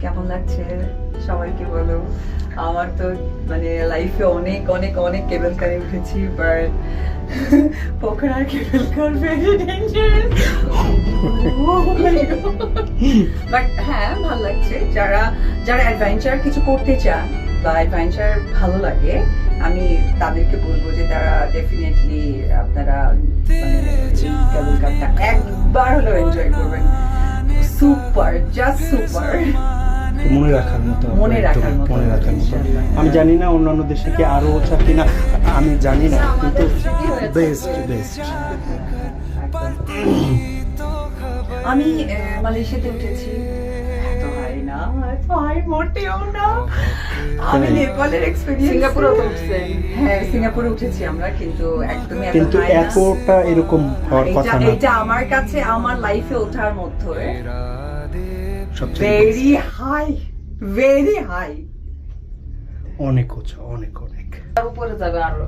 কেমন লাগছে সবাইকে বলো। আমার তো মানে লাইফে অনেক অনেক অনেক কেবল কারে উঠেছি, বাট পোখরার cable car very dangerous. But হ্যাঁ ভালো লাগছে, যারা যারা অ্যাডভেঞ্চার কিছু করতে চান বা অ্যাডভেঞ্চার ভালো লাগে, আমি তাদেরকে বলবো যে তারা ডেফিনেটলি আপনারা কেবল কারটা একবার হলেও এনজয় করবেন। সুপার, জাস্ট সুপার, মনে রাখার মতো, মনে রাখার মতো, মনে রাখার মতো। ইনশাআল্লাহ। আমি জানি না অন্যান্য দেশে কি আরো ওঠা কিনা, আমি জানি না, কিন্তু আমাদের ছুটি হয়েছে। Best best. আমি মালয়েশিয়াতে উঠেছি, এত হাই না, এত হাই মোটেও না। আমি নেপালের এক্সপেরিয়েন্স, সিঙ্গাপুরেও তো উঠছেন। হ্যাঁ সিঙ্গাপুরে উঠেছি আমরা, কিন্তু একদমই এত কিন্তু high না। এতটা এরকম হওয়ার কথা না। এটা আমার কাছে আমার লাইফে ওঠার মধ্যে সবচেয়ে ভেরি হাই, ভেরি হাই। অনেক উঁচু, অনেক অনেক। তার উপরে যাবে আরো।